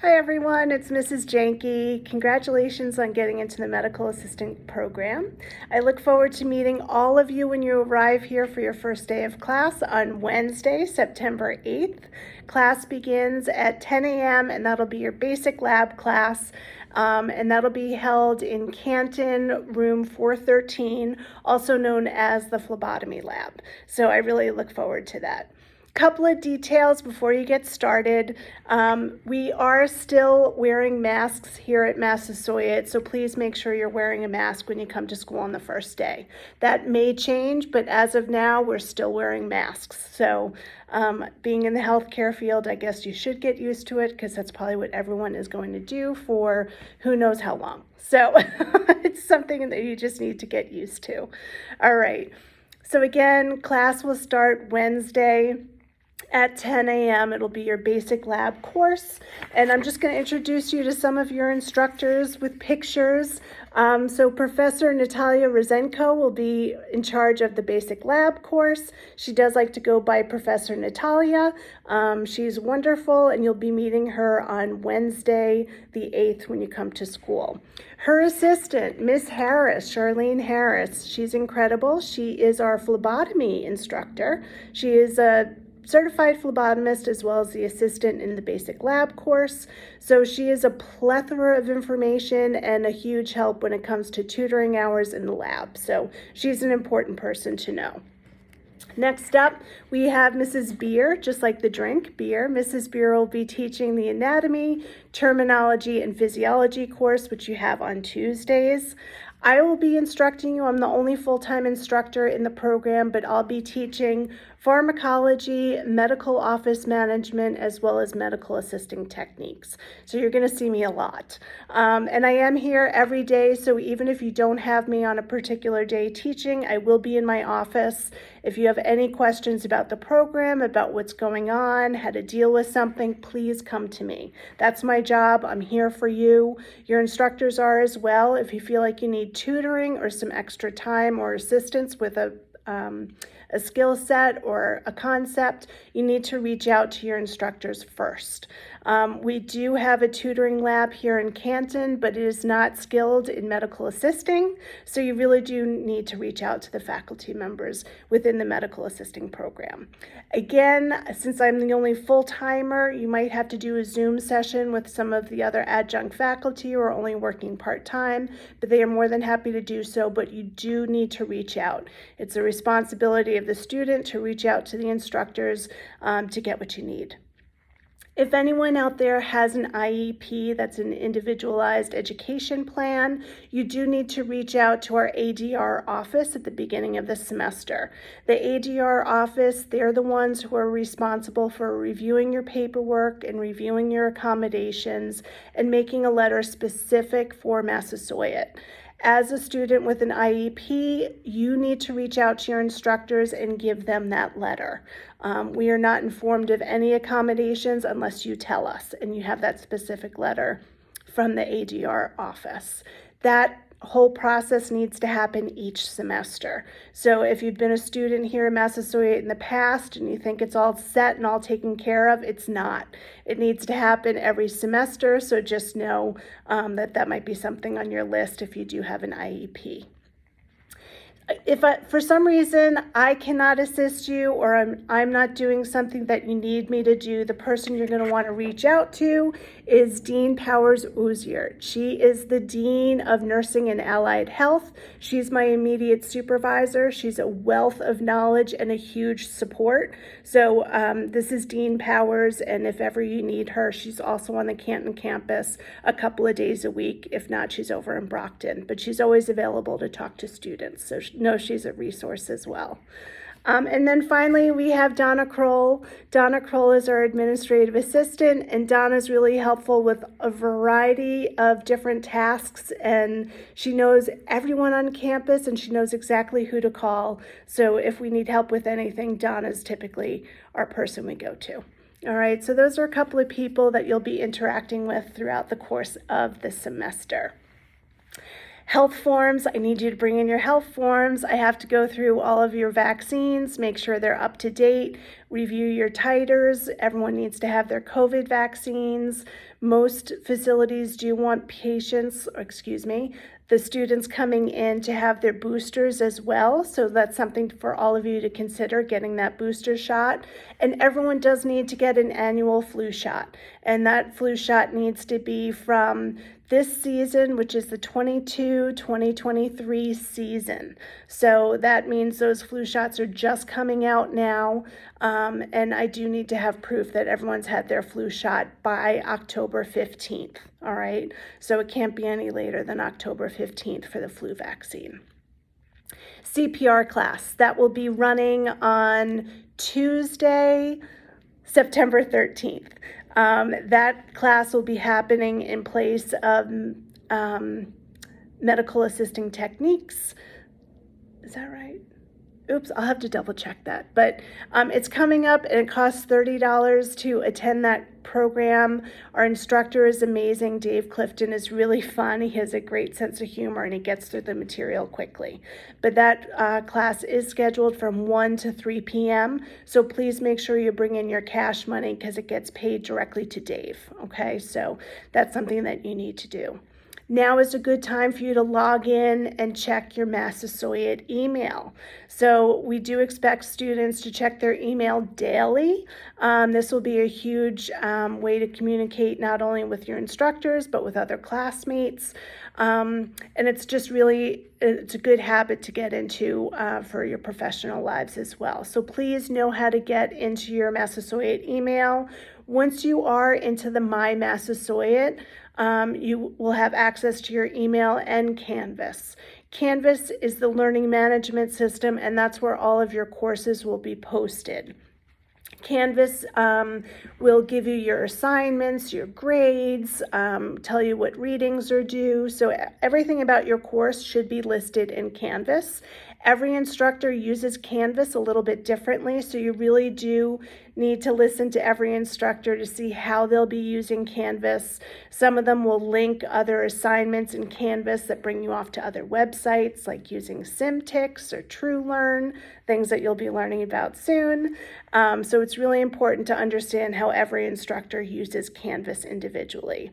Hi everyone, it's Mrs. Janke. Congratulations on getting into the medical assistant program. I look forward to meeting all of you when you arrive here for your first day of class on Wednesday, September 8th. Class begins at 10 a.m. and that'll be your basic lab class. And that'll be held in Canton, room 413, also known as the phlebotomy lab. So I really look forward to that. Couple of details before you get started. We are still wearing masks here at Massasoit, so please make sure you're wearing a mask when you come to school on the first day. That may change, but as of now, we're still wearing masks. So being in the healthcare field, I guess you should get used to it because that's probably what everyone is going to do for who knows how long. So it's something that you just need to get used to. All right. So again, class will start Wednesday at 10 a.m. It'll be your basic lab course, and I'm just going to introduce you to some of your instructors with pictures. So Professor Natalia Rosenko will be in charge of the basic lab course. She does like to go by Professor Natalia. She's wonderful, and you'll be meeting her on Wednesday the 8th when you come to school. Her assistant, Miss Harris, Charlene Harris, she's incredible. She is our phlebotomy instructor. She is a certified phlebotomist as well as the assistant in the basic lab course. So she is a plethora of information and a huge help when it comes to tutoring hours in the lab. So she's an important person to know. Next up, we have Mrs. Beer, just like the drink, beer. Mrs. Beer will be teaching the anatomy, terminology, and physiology course, which you have on Tuesdays. I will be instructing you. I'm the only full-time instructor in the program, but I'll be teaching pharmacology, medical office management, as well as medical assisting techniques. So you're going to see me a lot. And I am here every day, so even if you don't have me on a particular day teaching, I will be in my office. If you have any questions about the program, about what's going on, how to deal with something, please come to me. That's my job. I'm here for you. Your instructors are as well. If you feel like you need tutoring or some extra time or assistance with a skill set or a concept, you need to reach out to your instructors first. We do have a tutoring lab here in Canton, but it is not skilled in medical assisting, so you really do need to reach out to the faculty members within the medical assisting program. Again, since I'm the only full-timer, you might have to do a Zoom session with some of the other adjunct faculty who are only working part-time, but they are more than happy to do so, but you do need to reach out. It's a responsibility of the student to reach out to the instructors to get what you need. If anyone out there has an IEP, that's an individualized education plan, you do need to reach out to our ADR office at the beginning of the semester. The ADR office, they're the ones who are responsible for reviewing your paperwork and reviewing your accommodations and making a letter specific for Massasoit. As a student with an IEP, you need to reach out to your instructors and give them that letter. We are not informed of any accommodations unless you tell us and you have that specific letter from the ADR office. That whole process needs to happen each semester. So if you've been a student here in Massasoit in the past and you think it's all set and all taken care of, it's not. It needs to happen every semester, so just know that might be something on your list if you do have an IEP. If for some reason I cannot assist you or I'm not doing something that you need me to do, the person you're going to want to reach out to is Dean Powers Uzier. She is the Dean of Nursing and Allied Health. She's my immediate supervisor. She's a wealth of knowledge and a huge support. So this is Dean Powers, and if ever you need her, she's also on the Canton campus a couple of days a week. If not, she's over in Brockton, but she's always available to talk to students. So know she's a resource as well. And then finally, we have Donna Kroll. Donna Kroll is our administrative assistant, and Donna's really helpful with a variety of different tasks, and she knows everyone on campus, and she knows exactly who to call. So if we need help with anything, Donna's typically our person we go to. All right, so those are a couple of people that you'll be interacting with throughout the course of the semester. Health forms, I need you to bring in your health forms. I have to go through all of your vaccines, make sure they're up to date, review your titers. Everyone needs to have their COVID vaccines. Most facilities do want the students coming in to have their boosters as well. So that's something for all of you to consider, getting that booster shot. And everyone does need to get an annual flu shot. And that flu shot needs to be from this season, which is the 2023 season. So that means those flu shots are just coming out now. And I do need to have proof that everyone's had their flu shot by October 15th. All right. So it can't be any later than October 15th for the flu vaccine. CPR class, that will be running on Tuesday, September 13th. That class will be happening in place of medical assisting techniques. Is that right? Oops, I'll have to double check that. But it's coming up and it costs $30 to attend that program. Our instructor is amazing. Dave Clifton is really fun. He has a great sense of humor and he gets through the material quickly. But that class is scheduled from 1 to 3 p.m. So please make sure you bring in your cash money because it gets paid directly to Dave. Okay, so that's something that you need to do. Now is a good time for you to log in and check your Massasoit email. So we do expect students to check their email daily. This will be a huge way to communicate not only with your instructors, but with other classmates. And it's just really, it's a good habit to get into for your professional lives as well. So please know how to get into your Massasoit email. Once you are into the My Massasoit, you will have access to your email and Canvas. Canvas is the learning management system, and that's where all of your courses will be posted. Canvas will give you your assignments, your grades, tell you what readings are due. So everything about your course should be listed in Canvas. Every instructor uses Canvas a little bit differently, so you really do need to listen to every instructor to see how they'll be using Canvas. Some of them will link other assignments in Canvas that bring you off to other websites, like using SimTix or TrueLearn, things that you'll be learning about soon. So it's really important to understand how every instructor uses Canvas individually.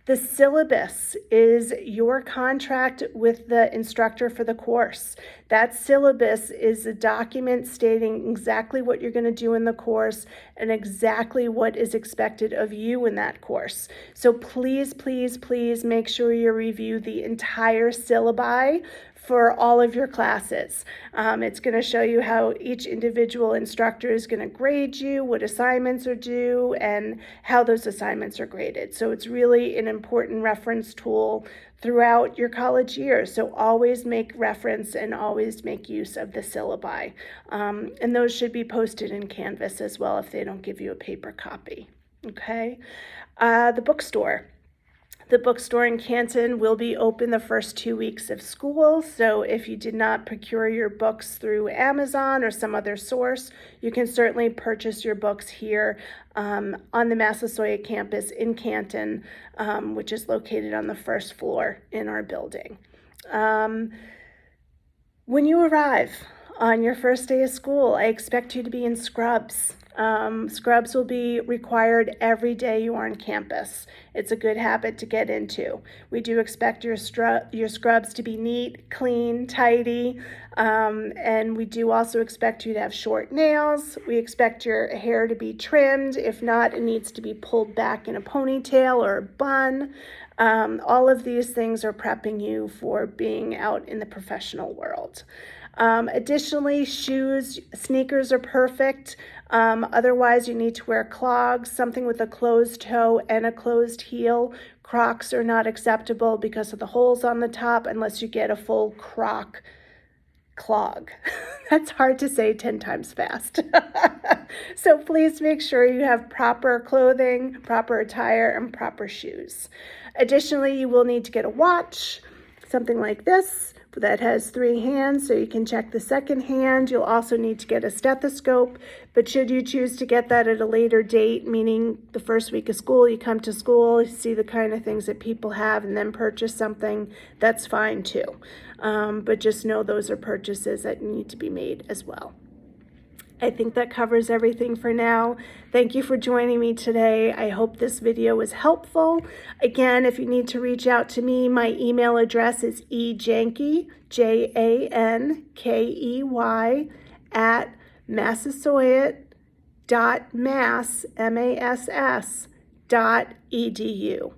The syllabus is your contract with the instructor for the course. That syllabus is a document stating exactly what you're going to do in the course and exactly what is expected of you in that course. So please, please, please make sure you review the entire syllabi for all of your classes. It's going to show you how each individual instructor is going to grade you, what assignments are due, and how those assignments are graded. So it's really an important reference tool throughout your college year. So always make reference and always make use of the syllabi. And those should be posted in Canvas as well if they don't give you a paper copy. Okay. The bookstore. The bookstore in Canton will be open the first 2 weeks of school, so if you did not procure your books through Amazon or some other source, you can certainly purchase your books here on the Massasoit campus in Canton, which is located on the first floor in our building. When you arrive on your first day of school, I expect you to be in scrubs. Scrubs will be required every day you are on campus. It's a good habit to get into. We do expect your scrubs to be neat, clean, tidy, and we do also expect you to have short nails. We expect your hair to be trimmed. If not, it needs to be pulled back in a ponytail or a bun. All of these things are prepping you for being out in the professional world. Additionally, shoes, sneakers are perfect. Otherwise, you need to wear clogs, something with a closed toe and a closed heel. Crocs are not acceptable because of the holes on the top unless you get a full Croc clog. That's hard to say 10 times fast. So please make sure you have proper clothing, proper attire, and proper shoes. Additionally, you will need to get a watch, something like this, that has 3 hands, so you can check the second hand. You'll also need to get a stethoscope, but should you choose to get that at a later date, meaning the first week of school, you come to school, you see the kind of things that people have, and then purchase something, that's fine too. But just know those are purchases that need to be made as well. I think that covers everything for now. Thank you for joining me today. I hope this video was helpful. Again, if you need to reach out to me, my email address is ejankey, Jankey, at massasoit.edu.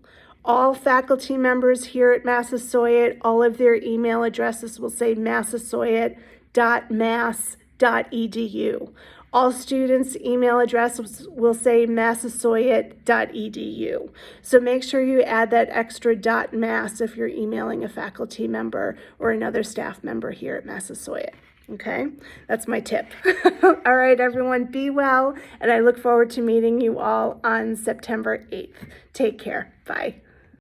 All faculty members here at Massasoit, all of their email addresses will say massasoit.mass.edu. All students' email addresses will say massasoit.edu. So make sure you add that extra .mass if you're emailing a faculty member or another staff member here at Massasoit. Okay, that's my tip. All right, everyone, be well, and I look forward to meeting you all on September 8th. Take care. Bye.